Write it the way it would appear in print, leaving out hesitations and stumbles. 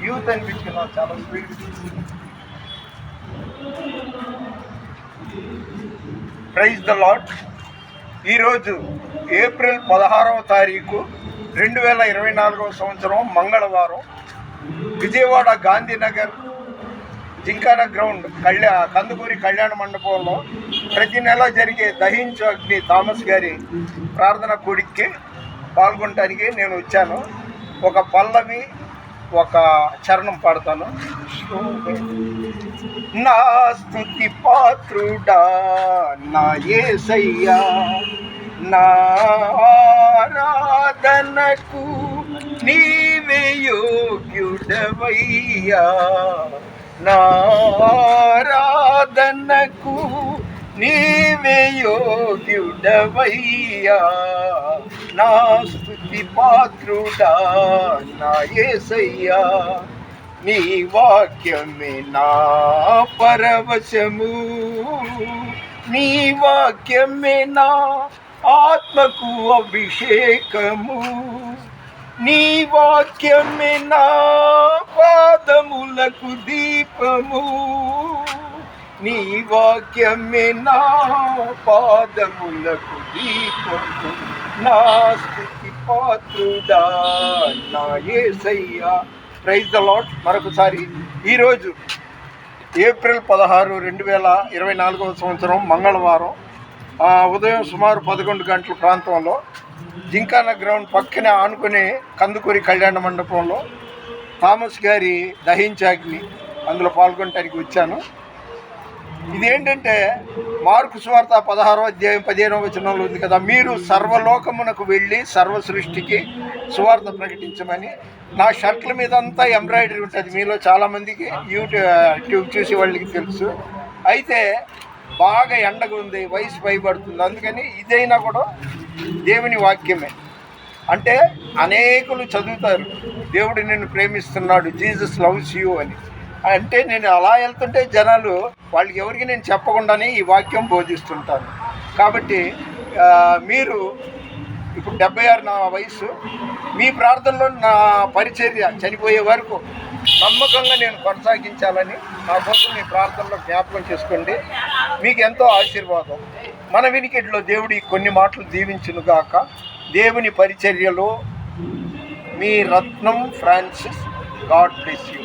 Youth అనిపించిన చాలా speed. Praise the lord. ఈరోజు ఏప్రిల్ 16వ తారీఖు 2024 సంవత్సరం మంగళవారం విజయవాడ గాంధీనగర్ జింకానా గ్రౌండ్ కందుకూరి కళ్యాణ మండపంలో ప్రతి నెల జరిగే దహించు అగ్ని థామస్ గారి ప్రార్థన కూడికి పాల్గొనడానికి నేను వచ్చాను. ఒక పల్లవి ఒక చరణం పాడతాను. నా స్తుతి పాత్రుడా నా యేసయ్యా, నా ఆరాధనకు నీవే యోగ్యుడవయ్యా, నా ఆరాధనకు నీవే యోగ్యుడవయ్యా, నా స్తుతి పాత్రుడా నా యేసయ్యా. నీ వాక్యమే నా పరవశము, నీ వాక్యమే నా ఆత్మకు అభిషేకము, నీ వాక్యమే నా పాదములకు దీపము, నీ వాక్యమే నా పాదములకు దీపము, నా స్తుతి పాత్రుడా నా యేసయ్యా. Praise the lord. మరొకసారి ఈరోజు ఏప్రిల్ 16, 2024 సంవత్సరం మంగళవారం ఉదయం సుమారు 11 గంటల ప్రాంతంలో జింకానా గ్రౌండ్ పక్కనే ఆనుకునే కందుకూరి కళ్యాణ మండపంలో థామస్ గారి దహించాగ్ని అందులో పాల్గొనడానికి వచ్చాను. ఇదేంటంటే మార్కు సువార్త 16వ అధ్యాయం 15వ వచనంలో ఉంది కదా, మీరు సర్వలోకమునకు వెళ్ళి సర్వ సృష్టికి సువార్త ప్రకటించమని. నా షర్ట్ల మీద అంతా ఎంబ్రాయిడరీ ఉంటుంది, మీలో చాలామందికి యూట్యూబ్ చూసి వాళ్ళకి తెలుసు. అయితే బాగా ఎండగా ఉంది, వయసు భయపడుతుంది, అందుకని ఇదైనా కూడా దేవుని వాక్యమే. అంటే అనేకులు చదువుతారు దేవుడు నిన్ను ప్రేమిస్తున్నాడు, జీసస్ లవ్స్ యూ అని. అంటే నేను అలా వెళ్తుంటే జనాలు వాళ్ళకి ఎవరికి నేను చెప్పకుండానే ఈ వాక్యం బోధిస్తుంటాను. కాబట్టి మీరు ఇప్పుడు 76 నా వయసు, మీ ప్రార్థనలో నా పరిచర్య చనిపోయే వరకు నమ్మకంగా నేను కొనసాగించాలని నా కోసం మీ ప్రార్థనలో జ్ఞాపకం చేసుకోండి. మీకు ఎంతో ఆశీర్వాదం. మన వినికిడిలో దేవుడి కొన్ని మాటలు దీవించునుగాక. దేవుని పరిచర్యలో మీ రత్నం ఫ్రాన్సిస్. God bless you.